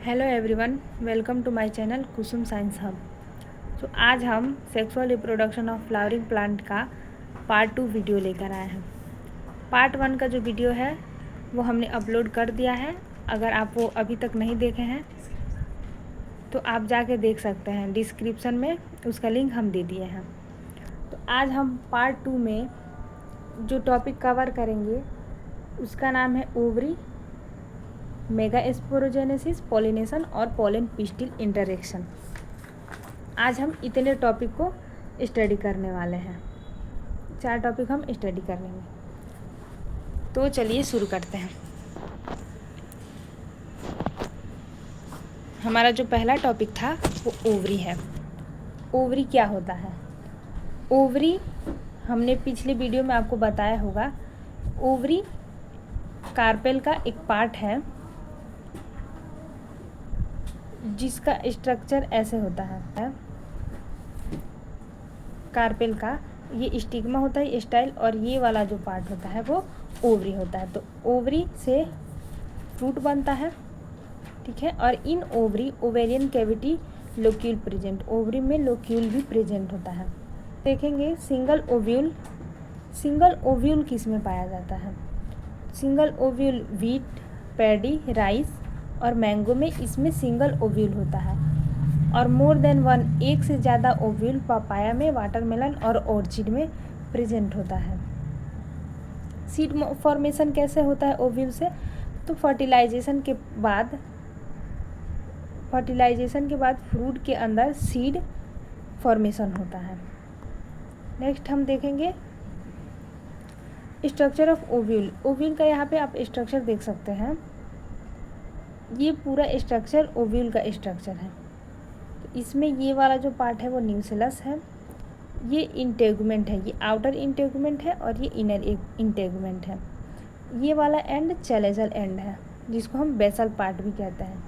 Hello everyone, welcome to my channel Kusum science hub. तो आज हम sexual reproduction of flowering plant का part 2 video लेकर आए हैं। पार्ट 1 का जो वीडियो है वो हमने अपलोड कर दिया है। अगर आप वो अभी तक नहीं देखे हैं तो आप जाके देख सकते हैं, डिस्क्रिप्शन में उसका लिंक हम दे दिए हैं। तो आज हम पार्ट 2 में जो टॉपिक कवर करेंगे उसका नाम है ओवरी, मेगा स्पोरोजेनेसिस, पॉलिनेशन और पोलन पिस्टिल इंटरेक्शन। आज हम इतने टॉपिक को स्टडी करने वाले हैं। 4 टॉपिक हम स्टडी कर लेंगे। तो चलिए शुरू करते हैं। हमारा जो पहला टॉपिक था वो ओवरी है। ओवरी क्या होता है? ओवरी हमने पिछले वीडियो में आपको बताया होगा। ओवरी कार्पेल का एक पार्ट है जिसका स्ट्रक्चर ऐसे होता है। कार्पेल का ये स्टिग्मा होता है, स्टाइल, और ये वाला जो पार्ट होता है वो ओवरी होता है। तो ओवरी से फ्रूट बनता है, ठीक है। और in ovary ovarian cavity locule present, ovary में लोक्यूल भी प्रेजेंट होता है। देखेंगे सिंगल ओव्यूल। सिंगल ओव्यूल किस में पाया जाता है? Single ovule wheat, paddy, rice और मैंगो में इसमें सिंगल ओव्यूल होता है। और मोर देन वन, एक से ज़्यादा ओव्यूल पपाया में, वाटरमेलन और ऑर्चिड में प्रेजेंट होता है। सीड फॉर्मेशन कैसे होता है ओव्यूल से? तो फर्टिलाइजेशन के बाद फ्रूट के अंदर सीड फॉर्मेशन होता है। नेक्स्ट हम देखेंगे स्ट्रक्चर ऑफ ओव्यूल। ओव्यूल का यहाँ पे आप स्ट्रक्चर देख सकते हैं। ये पूरा स्ट्रक्चर ओव्यूल का स्ट्रक्चर है। तो इसमें ये वाला जो पार्ट है वो न्यूसिलस है, ये इंटेगुमेंट है, ये आउटर इंटेगुमेंट है और ये इनर इंटेगुमेंट है। ये वाला एंड चैलेजल एंड है जिसको हम बेसल पार्ट भी कहते हैं।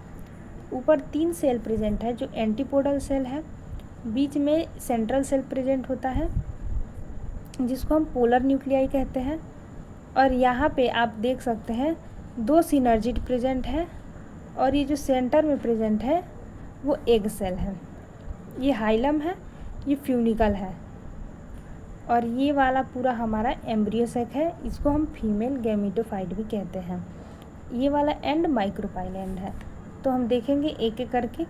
ऊपर 3 सेल प्रेजेंट है जो एंटीपोडल सेल है। बीच में सेंट्रल सेल प्रेजेंट होता है जिसको हम पोलर न्यूक्लियाई कहते हैं। और यहाँ पे आप देख सकते हैं 2 सिनर्जिड प्रेजेंट है और ये जो सेंटर में प्रेजेंट है वो एग सेल है। ये हाइलम है, ये फ्यूनिकल है और ये वाला पूरा हमारा एम्ब्रियो सेक है। इसको हम फीमेल गैमेटोफाइट भी कहते हैं। ये वाला एंड माइक्रोपाइल एंड है। तो हम देखेंगे एक एक करके।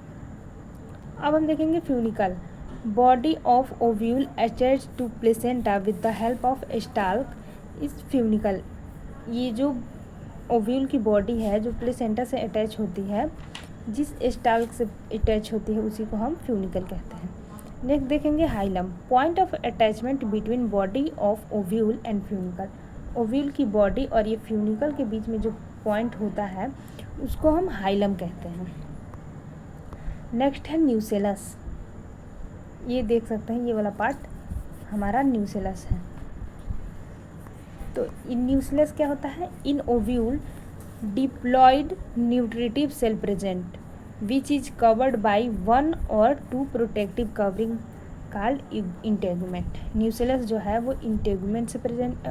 अब हम देखेंगे funicle. Body of ovule attach to placenta with the help of stalk is funicle. ये जो ओव्यूल की बॉडी है जो प्लेसेंटा से अटैच होती है, जिस स्टाल्क से अटैच होती है उसी को हम फ्यूनिकल कहते हैं। नेक्स्ट देखेंगे hilum. Point of attachment between body of ovule and funicle. Ovule की बॉडी और ये फ्यूनिकल के बीच में जो पॉइंट होता है उसको हम हाइलम कहते हैं। नेक्स्ट है न्यूसेलस। ये देख सकते हैं, ये वाला पार्ट हमारा न्यूसेलस है। तो इन न्यूसेलस क्या होता है? In ovule diploid nutritive cell present which is covered by 1 or 2 protective covering called integument. Nucellus जो है वो इंटेगुमेंट से प्रेजेंट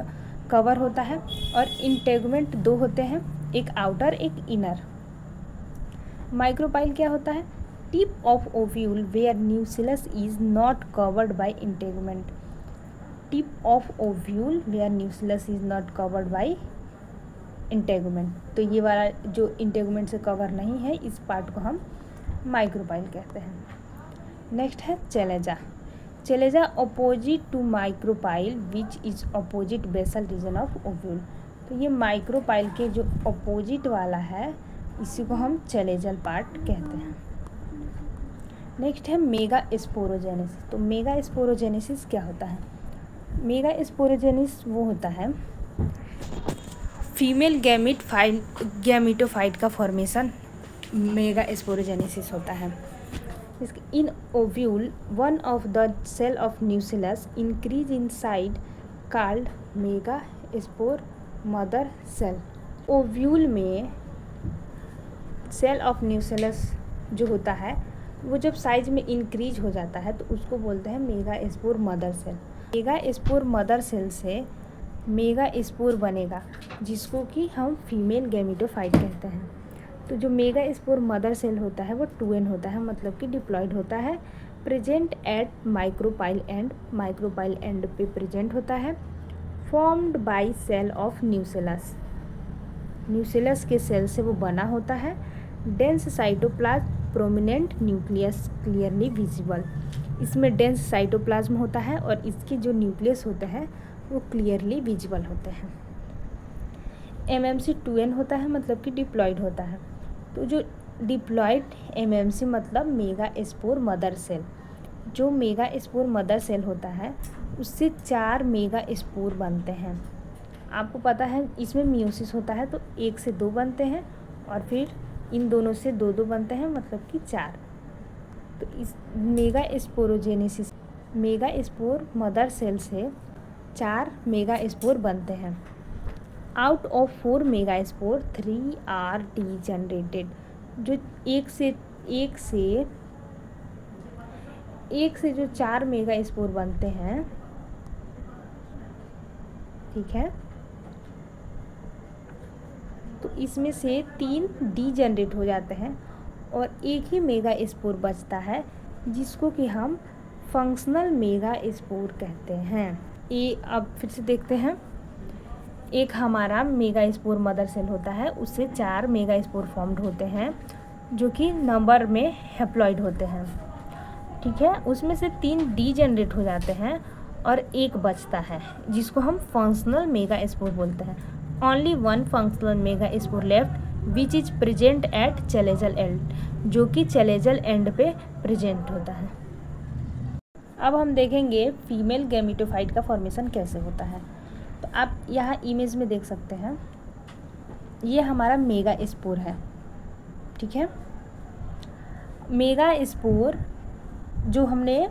कवर होता है और इंटेगुमेंट 2 होते हैं, एक आउटर एक इनर। माइक्रोपाइल क्या होता है? Tip of ovule where nucellus is not covered by integument. Tip of ovule where nucellus is not covered by integument. तो ये वाला जो इंटेगुमेंट से कवर नहीं है इस पार्ट को हम माइक्रोपाइल कहते हैं। नेक्स्ट है chalaza. Chalaza opposite to micropyle which is opposite basal region of ovule. तो ये माइक्रोपाइल के जो अपोजिट वाला है इसी को हम चैलेजल पार्ट कहते हैं। नेक्स्ट है मेगा स्पोरोजेनेसिस। तो मेगा स्पोरोजेनेसिस क्या होता है? मेगा स्पोरोजेनेसिस वो होता है फीमेल गैमेटोफाइट का फॉर्मेशन मेगा स्पोरोजेनेसिस होता है। In ovule one of the cell of nucellus increase in side called mega spore mother cell. Ovule में सेल ऑफ न्यूसेलस जो होता है वो जब साइज में इंक्रीज हो जाता है तो उसको बोलते हैं mega spore mother cell. Mega spore mother cell से मेगा स्पोर बनेगा जिसको कि हम फीमेल गैमेटोफाइट कहते हैं। तो जो मेगा स्पोर मदर सेल होता है वो 2n होता है, मतलब कि डिप्लॉयड होता है, प्रेजेंट एट माइक्रोपाइल एंड पे प्रेजेंट होता है, formed by cell of nucellus के सेल से वो बना होता है, dense cytoplasm prominent nucleus clearly visible, इसमें डेंस साइटोप्लाज्म होता है और इसके जो न्यूक्लियस होते हैं वो क्लियरली विजिबल होते हैं। MMC 2n होता है, मतलब कि डिप्लॉयड होता है। तो जो डिप्लॉयड MMC मतलब मेगा स्पोर मदर सेल, जो मेगा स्पोर मदर सेल होता है उससे 4 मेगा स्पोर बनते हैं। आपको पता है इसमें मियोसिस होता है, तो 1 से 2 बनते हैं और फिर इन दोनों से 2 बनते हैं, मतलब कि 4। तो इस मेगा स्पोर मदर सेल से 4 मेगा स्पोर बनते हैं। Out of 4 mega spore 3 R D generated, जो एक से जो 4 मेगा स्पोर बनते हैं, ठीक है, तो इसमें से 3 डी जनरेट हो जाते हैं और एक ही मेगा स्पोर बचता है, जिसको कि हम फंक्शनल मेगा स्पोर कहते हैं। ये अब फिर से देखते हैं। एक हमारा मेगा स्पोर मदर सेल होता है, उससे 4 मेगा स्पोर फॉर्म्ड होते हैं जो कि नंबर में हैप्लॉइड होते हैं, ठीक है। उसमें से 3 डी जनरेट हो जाते हैं और एक बचता है, जिसको हम फंक्शनल मेगा स्पोर बोलते हैं। Only 1 functional mega spore left which is present at chalazal and, जो कि चेलेजल एंड पे प्रेजेंट होता है। अब हम देखेंगे फीमेल गैमेटोफाइट का फॉर्मेशन कैसे होता है। तो आप यहाँ इमेज में देख सकते हैं, ये हमारा मेगा स्पोर है, ठीक है। मेगा स्पोर जो हमने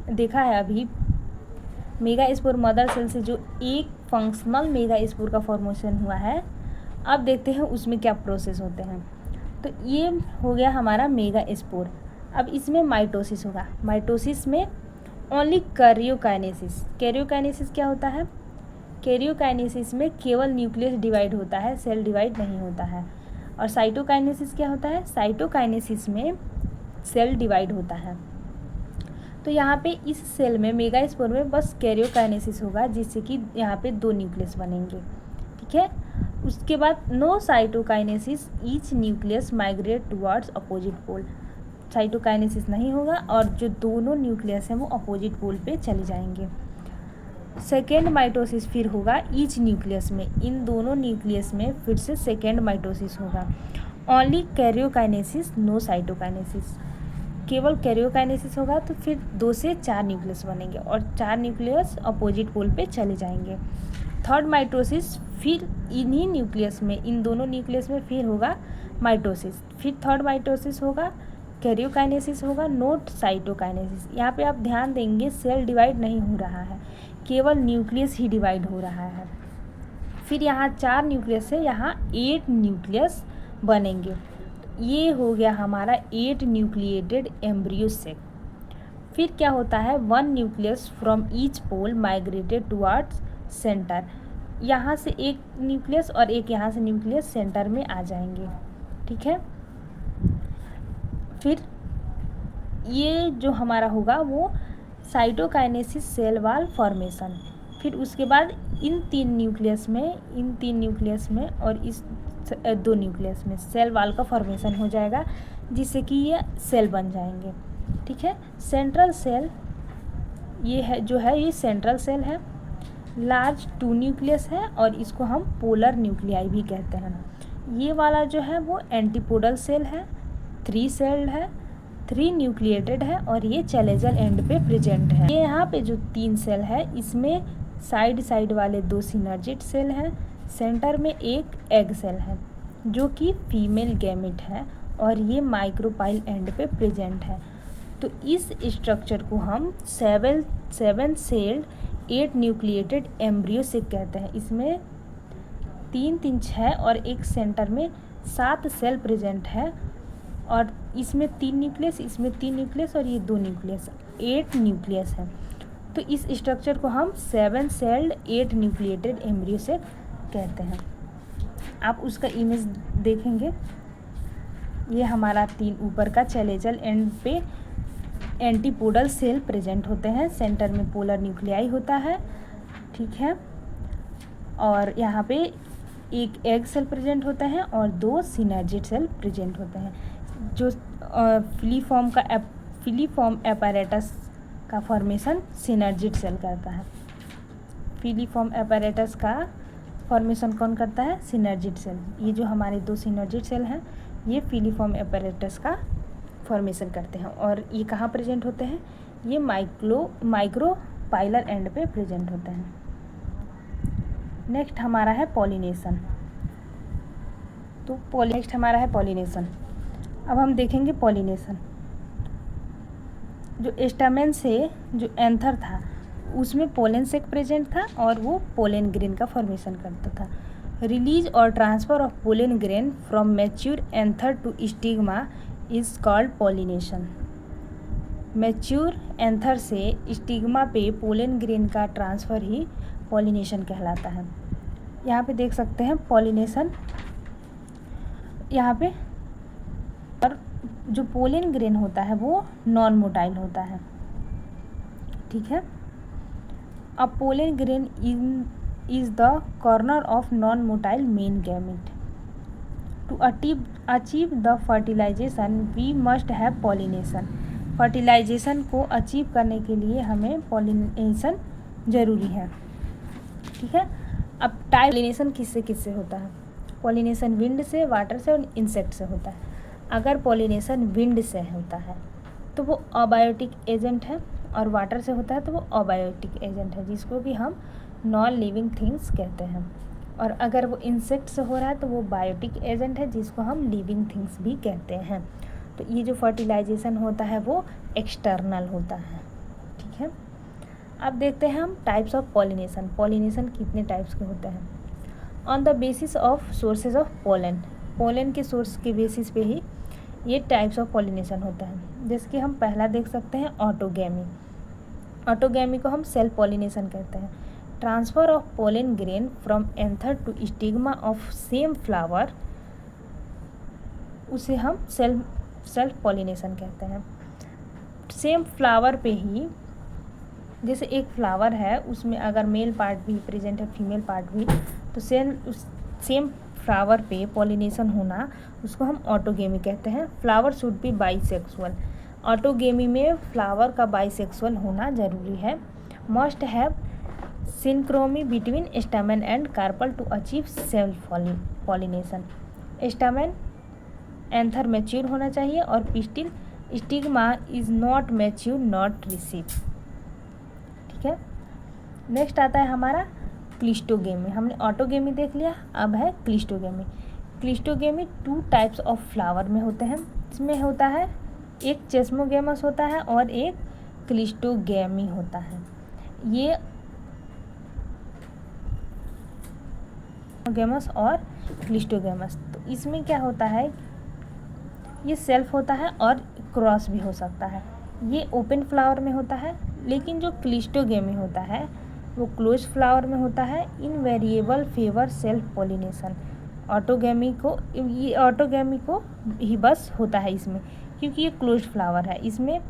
देखा है अभी, मेगा स्पोर मदर सेल से जो एक फंक्शनल मेगा स्पोर का फॉर्मेशन हुआ है, अब देखते हैं उसमें क्या प्रोसेस होते हैं। तो ये हो गया हमारा मेगा स्पोर। अब इसमें माइटोसिस होगा। माइटोसिस में ओनली कैरियोकाइनेसिस क्या होता है? कैरियोकाइनेसिस में केवल न्यूक्लियस डिवाइड होता है, सेल डिवाइड नहीं होता है। और साइटोकाइनेसिस क्या होता है? साइटोकाइनेसिस में सेल डिवाइड होता है। तो यहाँ पे इस सेल में मेगा स्पोर में बस कैरियोकाइनेसिस होगा, जिससे कि यहाँ पे 2 न्यूक्लियस बनेंगे, ठीक है। उसके बाद no cytokinesis, each nucleus migrate towards opposite pole. Cytokinesis नहीं होगा और जो दोनों न्यूक्लियस हैं वो अपोजिट पोल पे चले जाएंगे। सेकेंड माइटोसिस फिर होगा ईच न्यूक्लियस में, इन दोनों न्यूक्लियस में फिर से सेकेंड माइटोसिस होगा। Only karyokinesis, no cytokinesis. केवल कैरियोकाइनेसिस होगा तो फिर 2 से 4 न्यूक्लियस बनेंगे और 4 न्यूक्लियस अपोजिट पोल पे चले जाएंगे। थर्ड माइटोसिस फिर इन्हीं न्यूक्लियस में, इन दोनों न्यूक्लियस में फिर होगा माइटोसिस। फिर थर्ड माइटोसिस होगा, कैरियोकाइनेसिस होगा, नोट साइटोकाइनेसिस। यहाँ पे आप ध्यान देंगे सेल डिवाइड नहीं हो रहा है, केवल न्यूक्लियस ही डिवाइड हो रहा है। फिर यहाँ 4 न्यूक्लियस से यहाँ 8 न्यूक्लियस बनेंगे। ये हो गया हमारा 8 न्यूक्लिएटेड एम्ब्रियो सेक। फिर क्या होता है? 1 nucleus from each pole migrated towards centre. यहाँ से एक न्यूक्लियस और एक यहाँ से न्यूक्लियस सेंटर में आ जाएंगे, ठीक है। फिर ये जो हमारा होगा वो साइटोकाइनेसिस सेल वाल फॉर्मेशन। फिर उसके बाद इन 3 न्यूक्लियस में और इस 2 न्यूक्लियस में सेल वाल का फॉर्मेशन हो जाएगा, जिससे कि ये सेल बन जाएंगे, ठीक है। सेंट्रल सेल ये है जो है, ये सेंट्रल सेल है, लार्ज 2 न्यूक्लियस है और इसको हम पोलर न्यूक्लियाई भी कहते हैं। ये वाला जो है वो एंटीपोडल सेल है, 3 सेल्ड है, 3 न्यूक्लिएटेड है और ये चेलेजल एंड पे प्रेजेंट है। ये यहाँ पे जो 3 सेल है इसमें साइड वाले 2 सिनर्जिड सेल हैं, सेंटर में एक एग सेल है जो कि फीमेल गैमेट है और ये माइक्रोपाइल एंड पे प्रेजेंट है। तो इस स्ट्रक्चर को हम 7 सेल्ड 8 न्यूक्लिएटेड एम्ब्रियो से कहते हैं। इसमें 3 6 और एक सेंटर में 7 सेल प्रेजेंट है और इसमें 3 न्यूक्लियस, इसमें 3 न्यूक्लियस और ये 2 न्यूक्लियस, 8 न्यूक्लियस है। तो इस स्ट्रक्चर को हम 7 सेल्ड 8 न्यूक्लिएटेड एम्ब्रियो से कहते हैं। आप उसका इमेज देखेंगे ये हमारा 3 ऊपर का चैलेजल एंड पे एंटीपोडल सेल प्रेजेंट होते हैं, सेंटर में पोलर न्यूक्लियाई होता है, ठीक है। और यहाँ पे एक एग सेल प्रेजेंट होता है और 2 सिनर्जिड सेल प्रेजेंट होते हैं। जो फिलीफॉर्म एपैरेटस का फॉर्मेशन सिनर्जिड सेल करता है। फिलीफॉर्म एपैरेटस का फॉर्मेशन कौन करता है? Synergid cell. ये जो हमारे 2 सिनर्जिड सेल हैं ये फिलीफॉर्म एपैरेटस का फॉर्मेशन करते हैं। और ये कहाँ प्रेजेंट होते हैं? ये माइक्रोपाइलर एंड पे प्रेजेंट होते हैं। नेक्स्ट हमारा है पॉलिनेशन। नेक्स्ट हमारा है पॉलिनेशन। अब हम देखेंगे पॉलिनेशन। जो स्टैमेन से जो एंथर था उसमें पोलन सेक प्रेजेंट था और वो पोलन ग्रेन का फॉर्मेशन करता था। रिलीज और transfer of pollen grain from mature anther to stigma is called pollination. Mature anther से स्टिग्मा पे पोलन ग्रेन का ट्रांसफ़र ही पॉलिनेशन कहलाता है। यहाँ पे देख सकते हैं पॉलिनेशन, यहाँ पे और जो पोलन ग्रेन होता है वो नॉन मोटाइल होता है, ठीक है। अब pollen grain is the corner of non motile male gamete. To achieve the fertilization we must have pollination. Fertilization को अचीव करने के लिए हमें पॉलिनेशन ज़रूरी है, ठीक है। अब टाइप पॉलिनेशन किससे किससे होता है? पॉलिनेशन विंड से, वाटर से और इंसेक्ट से होता है। अगर पॉलिनेशन विंड से होता है तो वो अबायोटिक एजेंट है, और वाटर से होता है तो वो अबायोटिक एजेंट है, जिसको कि हम नॉन लिविंग थिंग्स कहते हैं। और अगर वो इंसेक्ट से हो रहा है तो वो बायोटिक एजेंट है, जिसको हम लिविंग थिंग्स भी कहते हैं। तो ये जो फर्टिलाइजेशन होता है वो एक्सटर्नल होता है, ठीक है। अब देखते हैं हम टाइप्स ऑफ पॉलिनेशन। पॉलिनेशन कितने टाइप्स के होते हैं? On the basis of sources of pollen. Pollen के सोर्स के बेसिस पे ही ये टाइप्स ऑफ पॉलिनेशन होता है। जैसे कि हम पहला देख सकते हैं ऑटोगैमी। ऑटोगैमी को हम सेल्फ पॉलिनेशन कहते हैं। Transfer of pollen grain from anther to stigma of same flower, उसे हम सेल्फ पॉलिनेशन कहते हैं। सेम फ्लावर पे ही, जैसे एक फ्लावर है उसमें अगर मेल पार्ट भी प्रेजेंट है, फीमेल पार्ट भी, तो सेम फ्लावर पे पॉलिनेशन होना उसको हम ऑटोगेमी कहते हैं। Flower should be bisexual. Autogamy में फ्लावर का बाइसेक्सुअल होना ज़रूरी है। Must have synchrony between stamen and carpel to achieve self pollination. Stamen anther mature होना चाहिए और pistil stigma is not mature not receive, ठीक है। नेक्स्ट आता है हमारा क्लिस्टोगेमी। हमने ऑटोगेमी देख लिया, अब है cleistogamy. Cleistogamy 2 types of flower में होते हैं। इसमें होता है एक चेस्मोगेमस होता है और एक क्लिस्टोगेमी होता है। ये गेमस और क्लिस्टोगेमस, तो इसमें क्या होता है, ये सेल्फ होता है और क्रॉस भी हो सकता है। ये ओपन फ्लावर में होता है, लेकिन जो क्लिस्टोगेमी होता है वो क्लोज फ्लावर में होता है। Invariable favour self pollination. Autogamy को ही बस होता है इसमें, क्योंकि ये क्लोज फ्लावर है, इसमें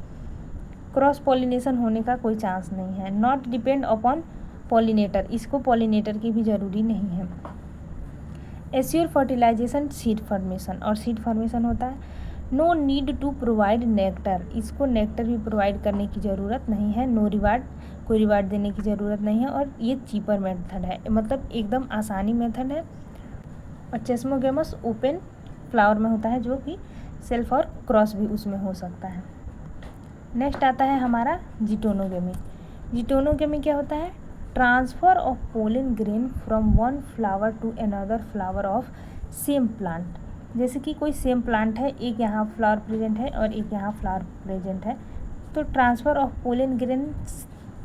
क्रॉस पॉलिनेशन होने का कोई चांस नहीं है। नॉट डिपेंड अपॉन पॉलिनेटर, इसको पॉलिनेटर की भी ज़रूरी नहीं है। एश्योर फर्टिलाइजेशन सीड फॉर्मेशन, और सीड फॉर्मेशन होता है। No need to provide nectar, इसको नेक्टर भी प्रोवाइड करने की ज़रूरत नहीं है। नो रिवार्ड, कोई रिवार्ड देने की ज़रूरत नहीं है। और ये चीपर मेथड है, मतलब एकदम आसानी मेथड है। और चेस्मोगेमस ओपन फ्लावर में होता है, जो कि सेल्फ और क्रॉस भी उसमें हो सकता है। नेक्स्ट आता है हमारा जिटोनोगेमी। जिटोनोगेमी क्या होता है? Transfer of pollen grain from one flower to another flower of same plant. जैसे कि कोई सेम प्लांट है, एक यहाँ फ्लावर प्रेजेंट है और एक यहाँ फ्लावर प्रेजेंट है, तो transfer of pollen grain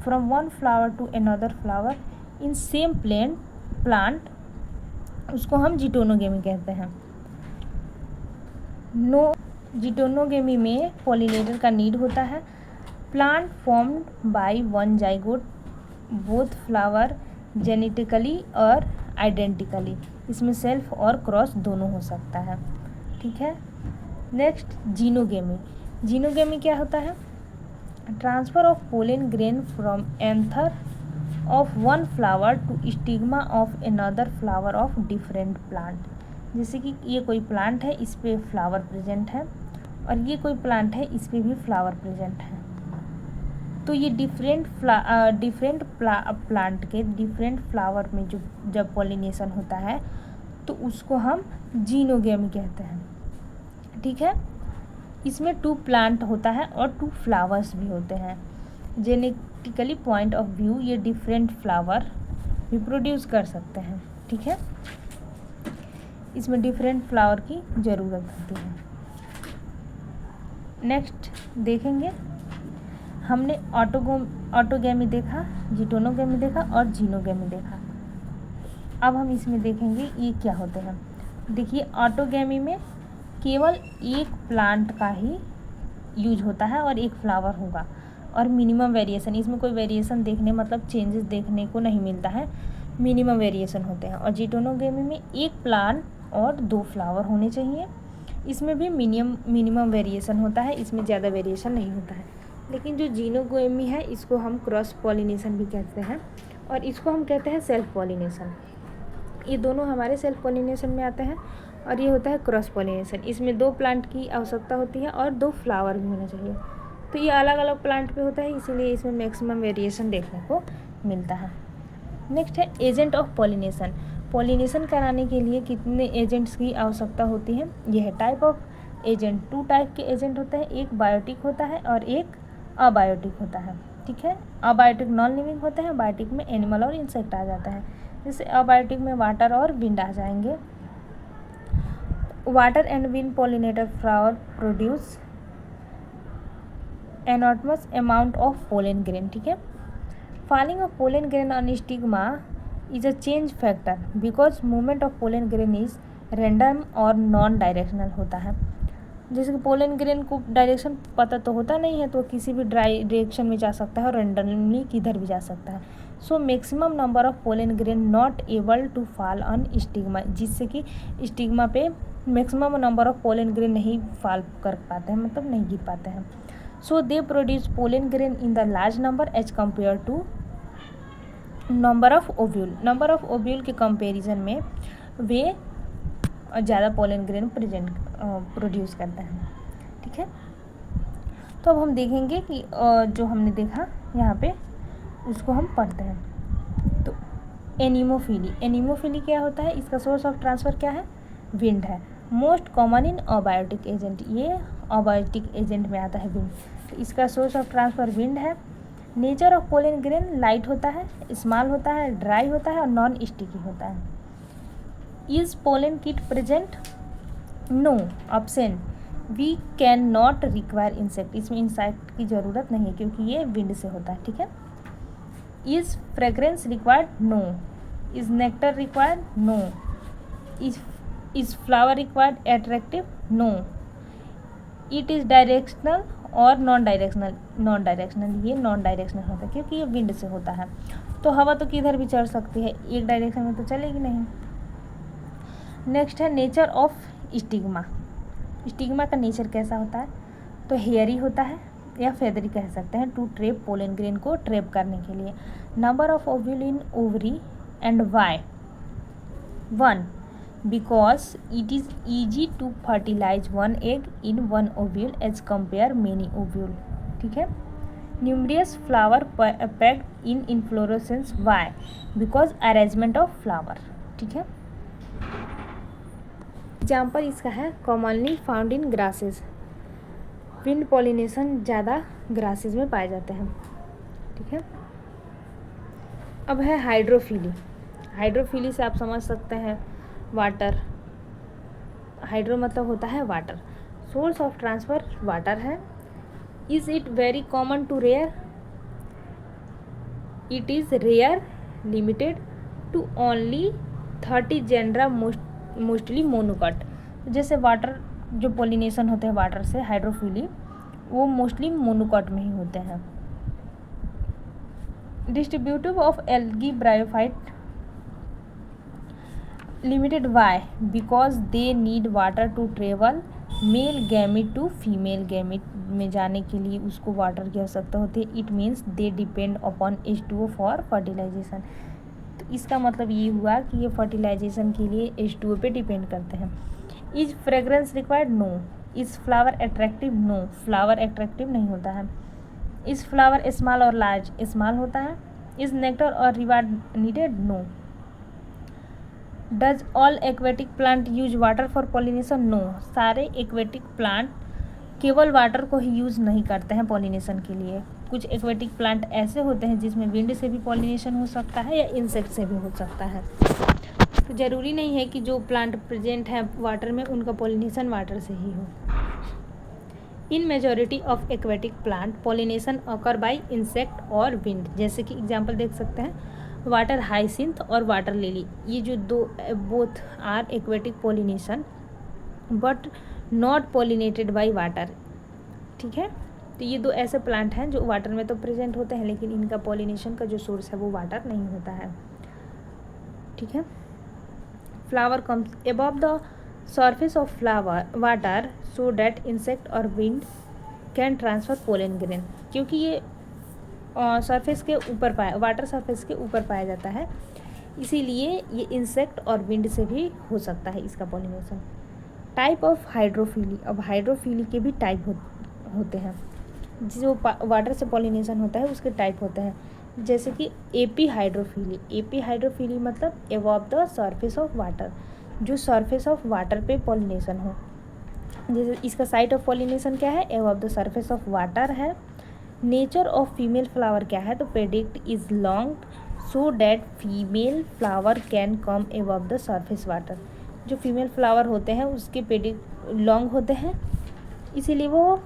from one flower to another flower in same plant, उसको हम जिटोनोगेमी कहते हैं। जिटोनोगेमी में पॉलिनेटर का नीड होता है। Plant formed by one zygote, both flower genetically और आइडेंटिकली। इसमें सेल्फ और क्रॉस दोनों हो सकता है, ठीक है। Next xenogamy. जीनोगेमी क्या होता है? Transfer of pollen grain from anther of one flower to stigma of another flower of different plant. जैसे कि ये कोई प्लांट है, इस पे फ्लावर प्रेजेंट है, और ये कोई प्लांट है, इस पे भी फ्लावर प्रेजेंट है। तो ये डिफरेंट प्लांट के डिफरेंट फ्लावर में जो जब पॉलिनेशन होता है तो उसको हम जीनोगेमी कहते हैं। ठीक है, इसमें 2 प्लांट होता है और 2 फ्लावर्स भी होते हैं। जेनेटिकली पॉइंट ऑफ व्यू ये डिफरेंट फ्लावर रिप्रोड्यूस कर सकते हैं। ठीक है, इसमें डिफरेंट फ्लावर की ज़रूरत होती है। नेक्स्ट देखेंगे, हमने ऑटोगेमी देखा, जीटोनोगेमी देखा और जीनोगेमी देखा। अब हम इसमें देखेंगे ये क्या होते हैं। देखिए, ऑटोगेमी में केवल एक प्लांट का ही यूज होता है और एक फ्लावर होगा, और मिनिमम वेरिएशन, इसमें कोई वेरिएशन देखने मतलब चेंजेस देखने को नहीं मिलता है, मिनिमम वेरिएशन होते हैं। और जीटोनोगेमी में एक प्लांट और 2 फ्लावर होने चाहिए, इसमें भी मिनिमम वेरिएशन होता है, इसमें ज़्यादा वेरिएशन नहीं होता है। लेकिन जो जीनोगेमी है इसको हम क्रॉस पॉलिनेशन भी कहते हैं, और इसको हम कहते हैं सेल्फ पॉलिनेशन। ये दोनों हमारे सेल्फ पॉलिनेशन में आते हैं, और ये होता है क्रॉस पॉलिनेशन। इसमें 2 प्लांट की आवश्यकता होती है और 2 फ्लावर भी होना चाहिए। तो ये अलग अलग प्लांट पे होता है, इसीलिए इसमें मैक्सिमम वेरिएशन देखने को मिलता है। नेक्स्ट है एजेंट ऑफ पॉलिनेशन। पॉलिनेशन कराने के लिए कितने एजेंट्स की आवश्यकता होती है? यह है टाइप ऑफ एजेंट। 2 टाइप के एजेंट होते हैं, एक बायोटिक होता है और एक अबायोटिक होता है। ठीक है, अबायोटिक नॉन लिविंग होते हैं, बायोटिक में एनिमल और इंसेक्ट आ जाता है। जैसे अबायोटिक में वाटर और विंड आ जाएंगे। Water and wind pollinator flower produce enormous amount of pollen grain. ठीक है, falling of pollen grain on stigma is a change factor because movement of pollen grain is random और non directional होता है। जैसे कि pollen grain को direction पता तो होता नहीं है, तो किसी भी डायरेक्शन में जा सकता है और रैंडमली किधर भी जा सकता है। So maximum number of pollen grain not able to fall on stigma, जिससे कि स्टिग्मा पे maximum number of pollen grain नहीं फॉल कर पाते हैं, मतलब नहीं गिर पाते हैं। So they produce pollen grain in the large number as compare to number of ovule. Number of ovule के कंपेरिजन में वे ज़्यादा पोलन ग्रेन प्रोड्यूस करते हैं। ठीक है, तो अब हम देखेंगे कि जो हमने देखा यहाँ पे उसको हम पढ़ते हैं। तो एनीमोफिली, एनीमोफिली क्या होता है? इसका सोर्स ऑफ ट्रांसफ़र क्या है? विंड है। Most common in abiotic agent, ये अबायोटिक एजेंट में आता है विंड, तो इसका सोर्स ऑफ ट्रांसफ़र विंड है। Nature of pollen grain light होता है, स्मॉल होता है, ड्राई होता है और नॉन स्टिकी होता है। Is pollen kit present? No, option we can not require insect, इसमें इंसेक्ट की ज़रूरत नहीं है क्योंकि ये विंड से होता है। ठीक है, is fragrance required? No. Is nectar required? No. Is flower required attractive? No. It is directional और नॉन डायरेक्शनल? नॉन डायरेक्शनल, ये नॉन डायरेक्शनल होता है क्योंकि ये विंड से होता है। तो हवा तो किधर भी चढ़ सकती है, एक डायरेक्शन में तो चलेगी नहीं। नेक्स्ट है नेचर ऑफ स्टिग्मा। स्टिग्मा का नेचर कैसा होता है? तो हेयरी होता है या फेदरी कह सकते हैं, टू ट्रेप पोलन ग्रेन को ट्रेप करने के लिए। Number of ovule in ovary and why? 1, because it is easy to fertilize 1 egg in 1 ovule as compare many ovule. ठीक है, numerous flower packed in inflorescence, why? Because arrangement of flower. ठीक है, example इसका है commonly found in grasses. Wind pollination ज़्यादा grasses में पाए जाते हैं। ठीक है, अब है हाइड्रोफिली। हाइड्रोफिली से आप समझ सकते हैं वाटर, हाइड्रो मतलब होता है water, source of transfer water है। Is it very common to rare? It is rare, limited to only 30 genera, mostly monocot. जैसे वाटर जो पॉलिनेशन होते हैं वाटर से, हाइड्रोफिली, वो मोस्टली मोनोकॉट में ही होते हैं। Distributive of algae bryophyte, limited, why? Because they need water to travel male gamete to female gamete में जाने के लिए उसको वाटर की आवश्यकता होती है। It means they depend upon H2O for fertilization. तो इसका मतलब ये हुआ कि ये फर्टिलाइजेशन के लिए H2O पे डिपेंड करते हैं। Is fragrance required? No. Is flower attractive? No, flower attractive नहीं होता है। इज फ्लावर स्मॉल और लार्ज? स्मॉल होता है। इज नेक्टर और reward needed? No. Does all aquatic plant use water for pollination? No, सारे एक्वेटिक प्लांट केवल water को ही यूज़ नहीं करते हैं पॉलिनेशन के लिए। कुछ एक्वेटिक प्लांट ऐसे होते हैं जिसमें विंड से भी पॉलिनेशन हो सकता है या इंसेक्ट से भी हो सकता है। तो ज़रूरी नहीं है कि जो प्लांट प्रेजेंट है वाटर में उनका पॉलिनेशन वाटर से ही हो। In majority of aquatic plant pollination occur by insect और विंड। जैसे कि एग्जाम्पल देख सकते हैं वाटर हाइसिंथ और वाटर लिली, ये जो दो both are aquatic pollination but not pollinated by water. ठीक है, तो ये दो ऐसे प्लांट हैं जो वाटर में तो प्रेजेंट होते हैं लेकिन इनका पॉलिनेशन का जो सोर्स है वो वाटर नहीं होता है। ठीक है, flower comes above the surface of flower water so that insect और wind can transfer pollen grain। क्योंकि ये सरफेस के ऊपर वाटर सरफेस के ऊपर पाया जाता है, इसीलिए ये इंसेक्ट और विंड से भी हो सकता है इसका पॉलिनेशन। टाइप ऑफ हाइड्रोफिली, अब हाइड्रोफिली के भी टाइप होते हैं। जो वाटर से पॉलिनेशन होता है उसके टाइप होते हैं, जैसे कि एपी हाइड्रोफिली। एपी हाइड्रोफिली मतलब above the surface of water, जो सरफेस ऑफ वाटर पे पॉलिनेशन हो। जैसे इसका साइट ऑफ पॉलिनेशन क्या है? Above the surface of water है। नेचर ऑफ फीमेल फ्लावर क्या है? तो predict is long so that female flower can come above the surface water. जो फीमेल फ्लावर होते हैं उसके प्रेडिक्ट लॉन्ग होते हैं, इसीलिए वो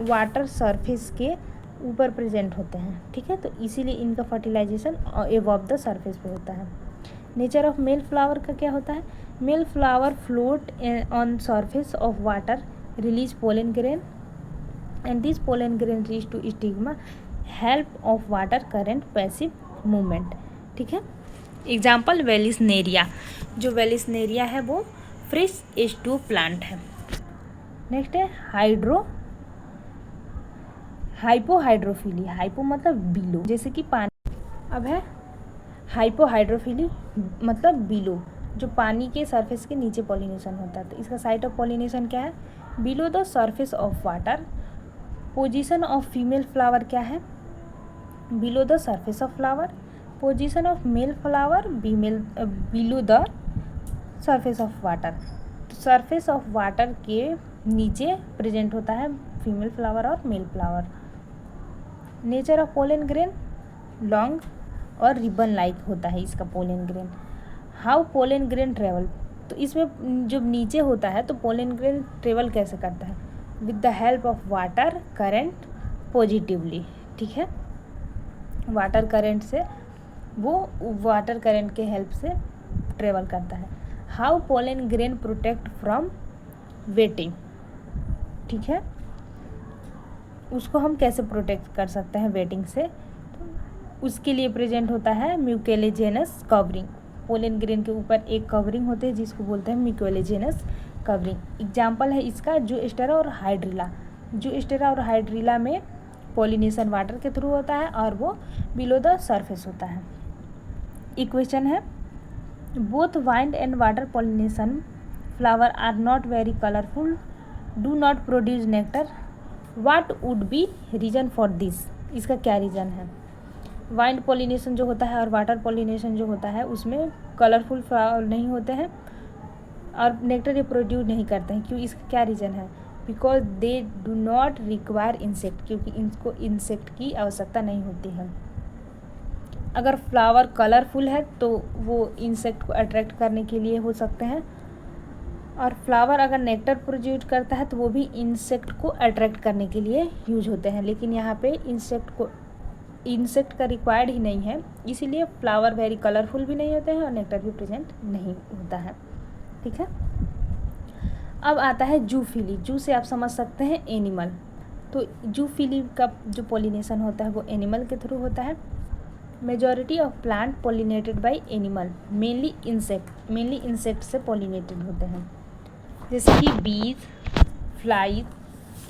वाटर सरफेस के ऊपर प्रेजेंट होते हैं। ठीक है, तो इसीलिए इनका फर्टिलाइजेशन अबव द सरफेस पे होता है। नेचर ऑफ मेल फ्लावर का क्या होता है? Male flower float on surface of water, release pollen grain and this pollen grain reach to stigma, help of water current, passive movement. ठीक है, example vallisneria. जो वेलिसनेरिया है वो फ्रेश H2O प्लांट है। नेक्स्ट है हाइपोहाइड्रोफिली। हाइपो मतलब below, जैसे कि पानी। अब है हाइपोहाइड्रोफिली मतलब बिलो, जो पानी के सरफेस के नीचे पॉलिनेशन होता है। तो इसका साइट ऑफ पॉलिनेशन क्या है? Below the surface of water. Position of female flower क्या है? Below the surface of flower. Position of male flower below the surface of water. Surface of water के नीचे प्रेजेंट होता है फीमेल फ्लावर और male flower. Nature of pollen grain long और ribbon like होता है इसका pollen grain. How pollen grain travel, तो इसमें जब नीचे होता है तो पोलन ग्रेन ट्रेवल कैसे करता है? With the help of water current positively. ठीक है, वाटर करेंट से वो वाटर करेंट के हेल्प से ट्रेवल करता है। How pollen grain protect from waiting. ठीक है, उसको हम कैसे प्रोटेक्ट कर सकते हैं वेटिंग से? तो उसके लिए प्रेजेंट होता है म्यूकोलेजेनस कवरिंग। पोलन ग्रेन के ऊपर एक कवरिंग होते हैं जिसको बोलते हैं म्यूकोलेजेनस कवरिंग। एग्जाम्पल है इसका जूस्टेरा और हाइड्रिला। जूस्टेरा और हाइड्रिला में पॉलिनेशन वाटर के थ्रू होता है और वो बिलो द सरफेस होता है। इक्वेशन है both wind and water pollination flower are not very colourful, do not produce nectar, what would be reason for this. इसका क्या रीज़न है? वाइंड पॉलिनेशन जो होता है और वाटर पॉलिनेशन जो होता है उसमें कलरफुल फ्लावर नहीं होते हैं और नेक्टर ये प्रोड्यूस नहीं करते हैं। क्यों? इसका क्या रीज़न है? Because they do not require insect, क्योंकि इनको इंसेक्ट की आवश्यकता नहीं होती है। अगर फ्लावर कलरफुल है तो वो इंसेक्ट को अट्रैक्ट करने के लिए हो सकते हैं, और फ्लावर अगर नेक्टर प्रोड्यूस करता है तो वो भी इंसेक्ट को अट्रैक्ट करने के लिए यूज होते हैं। लेकिन यहाँ पे इंसेक्ट का रिक्वायर्ड ही नहीं है, इसीलिए फ्लावर वेरी कलरफुल भी नहीं होते हैं और नेक्टर भी प्रेजेंट नहीं होता है। ठीक है, अब आता है जूफिली। जू से आप समझ सकते हैं एनिमल। तो जूफिली का जो पॉलिनेशन होता है वो एनिमल के थ्रू होता है। Majority of plant pollinated bye animal, mainly insect से पॉलिनेटेड होते हैं, जैसे कि बीज, fly,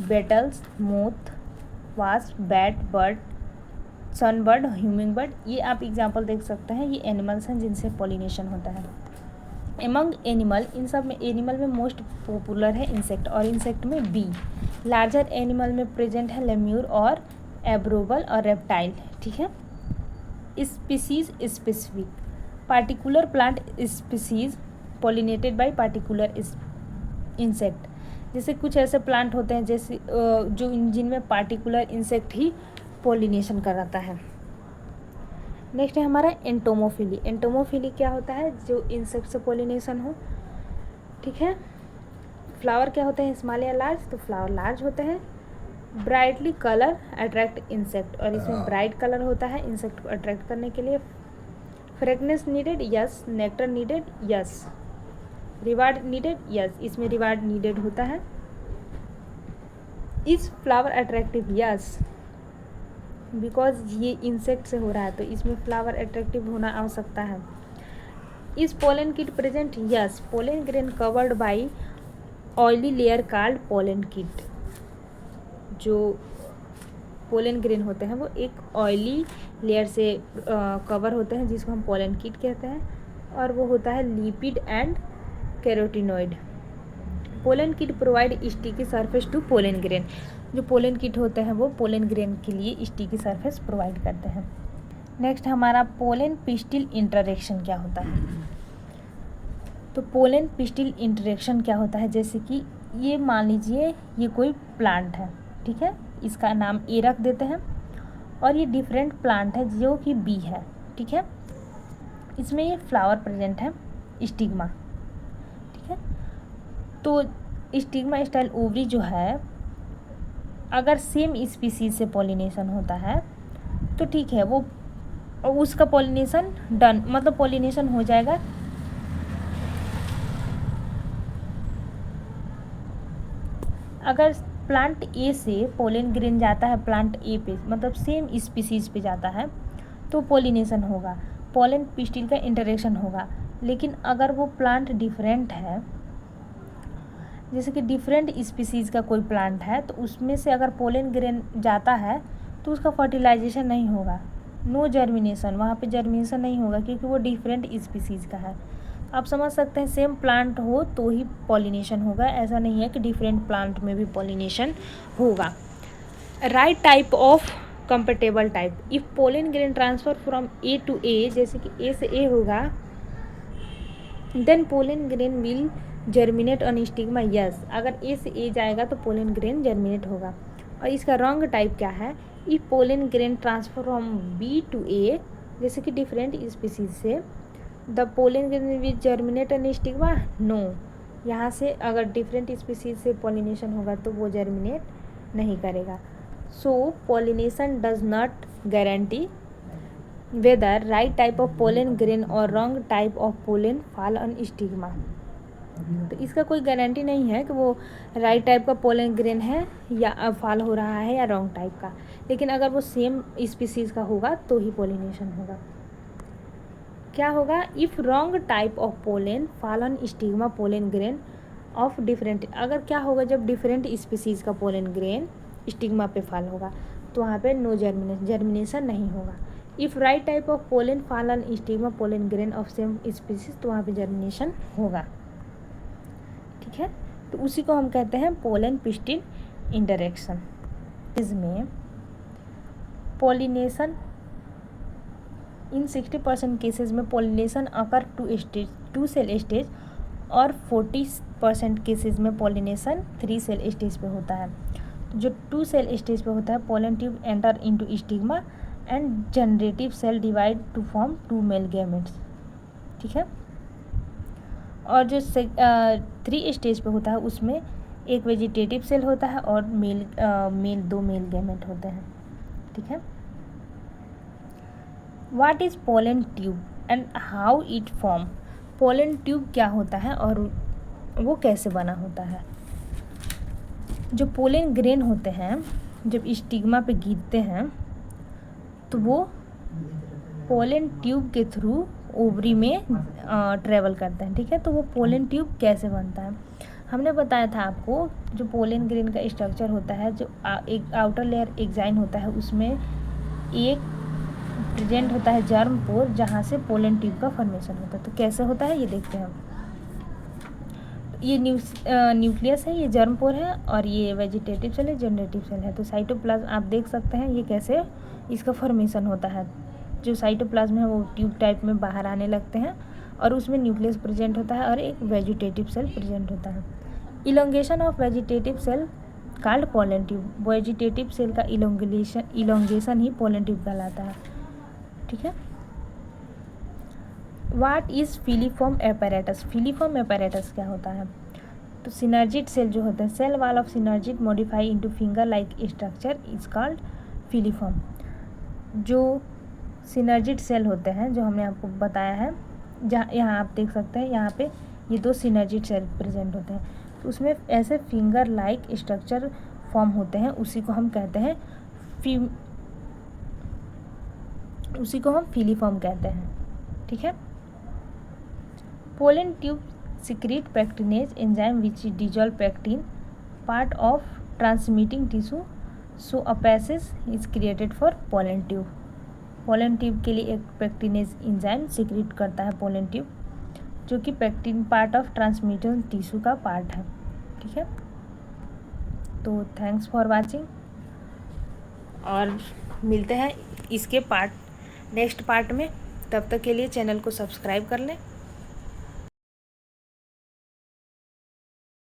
battles, moth, wasp, bat, bird, sunbird, humming bird, ये आप एग्जाम्पल देख सकते हैं। ये एनिमल्स हैं जिनसे पॉलिनेशन होता है। एमंग एनिमल, इन सब में एनिमल में मोस्ट पॉपुलर है इंसेक्ट, और इंसेक्ट में बी। लार्जर एनिमल में प्रेजेंट है लेम्यूर और एब्रोबल और रेप्टाइल, ठीक है। Species specific, particular plant species pollinated bye particular insect. जैसे कुछ ऐसे प्लांट होते हैं जैसे जो जिनमें पार्टिकुलर इंसेक्ट ही पॉलिनेशन कराता है। नेक्स्ट है हमारा एंटोमोफिली। एंटोमोफिली क्या होता है? जो इंसेक्ट से पॉलिनेशन हो, ठीक है। फ्लावर क्या होते हैं? स्मॉल या लार्ज? तो फ्लावर लार्ज होते हैं। ब्राइटली कलर अट्रैक्ट इंसेक्ट, और इसमें ब्राइट कलर होता है इंसेक्ट को अट्रैक्ट करने के लिए। Fragrance needed? Yes. Nectar needed? Yes. Reward needed? Yes. इसमें रिवार्ड नीडेड होता है। इस फ्लावर अट्रैक्टिव? यस, बिकॉज ये इंसेक्ट से हो रहा है तो इसमें फ्लावर अट्रैक्टिव होना आवश्यकता है। इस pollen kit present? Yes. Pollen grain covered by oily layer called pollen kit. जो पोलन ग्रेन होते हैं वो एक ऑयली लेयर से कवर होते हैं जिसको हम पोलन किट कहते हैं, और वो होता है lipid and carotenoid. Pollen kit provide sticky surface to pollen grain. जो पोलन किट होते हैं वो पोलन ग्रेन के लिए स्टिकी सरफेस प्रोवाइड करते हैं। नेक्स्ट हमारा पोलन पिस्टिल इंटरेक्शन क्या होता है? तो पोलन पिस्टिल इंटरेक्शन क्या होता है? जैसे कि ये मान लीजिए ये कोई प्लांट है, ठीक है, इसका नाम ए रख देते हैं, और ये डिफरेंट प्लांट है जो कि बी है, ठीक है। इसमें ये फ्लावर प्रेजेंट है, स्टिग्मा, ठीक है। तो स्टिग्मा स्टाइल ओवरी जो है, अगर सेम स्पीसीज से पॉलिनेशन होता है तो ठीक है, वो उसका पॉलिनेशन डन, मतलब पॉलिनेशन हो जाएगा। अगर प्लांट ए से पोलन ग्रेन जाता है प्लांट ए पे, मतलब सेम स्पीसीज पे जाता है, तो पॉलिनेशन होगा, पोलन पिस्टिल का इंटरेक्शन होगा। लेकिन अगर वो प्लांट डिफरेंट है, जैसे कि डिफरेंट स्पीसीज़ का कोई प्लांट है, तो उसमें से अगर पोलन ग्रेन जाता है तो उसका फर्टिलाइजेशन नहीं होगा, नो जर्मिनेशन, वहाँ पे जर्मिनेशन नहीं होगा क्योंकि वो डिफरेंट स्पीसीज़ का है। आप समझ सकते हैं सेम प्लांट हो तो ही पॉलिनेशन होगा, ऐसा नहीं है कि डिफरेंट प्लांट में भी पॉलिनेशन होगा। Right type of compatible type, if pollen grain transfer from A to A, जैसे कि ए से ए होगा, then pollen grain will germinate on stigma. Yes, अगर ए से ए जाएगा तो पोलन ग्रेन जर्मिनेट होगा। और इसका रॉन्ग टाइप क्या है? If pollen grain transfer from B to A, जैसे कि डिफरेंट स्पीसीज से, the pollen grain will germinate on stigma. No, यहाँ से अगर डिफरेंट स्पीसीज से पॉलिनेशन होगा तो वो जर्मिनेट नहीं करेगा। So pollination does not guarantee whether right type of pollen grain और wrong type of pollen fall on stigma. तो इसका कोई गारंटी नहीं है कि वो राइट टाइप का पोलन ग्रेन है या फॉल हो रहा है या रॉन्ग टाइप का, लेकिन अगर वो सेम स्पीसीज़ का होगा तो ही पॉलिनेशन होगा। क्या होगा? If wrong type of pollen fall on stigma pollen grain of different, अगर क्या होगा जब डिफरेंट स्पीसीज़ का पोलन ग्रेन स्टिग्मा पे फॉल होगा तो वहाँ पे नो जर्मिनेशन नहीं होगा। If right type of pollen fall on stigma pollen grain of same species, तो वहाँ पे जर्मिनेशन होगा, ठीक है। तो उसी को हम कहते हैं पोलन पिस्टिल इंटरेक्शन। इसमें पॉलिनेशन इन 60% केसेस में pollination occur two cell stage, और 40% केसेस में पॉलिनेशन 3 सेल स्टेज पे होता है। तो जो 2 सेल स्टेज पे होता है, pollen tube enter into stigma and generative cell divide to form 2 male gametes, ठीक है। और जो 3 स्टेज पे होता है उसमें एक वेजिटेटिव सेल होता है और 2 मेल गैमेट होते हैं, ठीक है। What is pollen tube and how it form? Pollen tube क्या होता है और वो कैसे बना होता है? जो पोलन ग्रेन होते हैं जब स्टिग्मा पे गिरते हैं तो वो पोलन ट्यूब के थ्रू ओवरी में ट्रेवल करते हैं, ठीक है। तो वो पोलन ट्यूब कैसे बनता है? हमने बताया था आपको जो पोलन ग्रेन का स्ट्रक्चर होता है, जो एक आउटर लेयर एक्साइन होता है, उसमें एक प्रेजेंट होता है जर्म पोर, जहाँ से पोलन ट्यूब का फॉर्मेशन होता है। तो कैसे होता है ये देखते हैं हम। ये न्यूक्लियस है, ये जर्म पोर है, और ये वेजिटेटिव सेल है, जनरेटिव सेल है। तो साइटोप्लाज्म आप देख सकते हैं ये कैसे इसका फॉर्मेशन होता है। जो साइटोप्लाज्म है वो ट्यूब टाइप में बाहर आने लगते हैं, और उसमें न्यूक्लियस प्रेजेंट होता है और एक वेजिटेटिव सेल प्रेजेंट होता है। Elongation of vegetative cell called pollen tube. Vegetative cell का इलोंगेशन ही पोलन ट्यूब कहलाता है। ठीक है। What is filiform apparatus. Filiform apparatus क्या होता है? तो सिनर्जिड सेल जो होते हैं, cell wall of synergid modify into finger like structure is called filiform. जो सिनर्जिड सेल होते हैं, जो हमने आपको बताया है, जहाँ यहाँ आप देख सकते हैं, यहाँ पे ये दो सिनर्जिड सेल प्रेजेंट होते हैं, तो उसमें ऐसे फिंगर लाइक स्ट्रक्चर फॉर्म होते हैं, उसी को हम कहते हैं फिलीफॉर्म कहते हैं। ठीक है। Pollen tube secrete pectinase enzyme which dissolve pectin, part of transmitting tissue, so a passage is created for pollen tube. Pollen tube के लिए एक पेक्टिनेज एंजाइम सिक्रीट करता है पोलन ट्यूब, जो कि pectin part of transmission tissue का part है। ठीक है। तो थैंक्स फॉर वाचिंग, और मिलते हैं इसके नेक्स्ट पार्ट में। तब तक के लिए चैनल को सब्सक्राइब कर लें।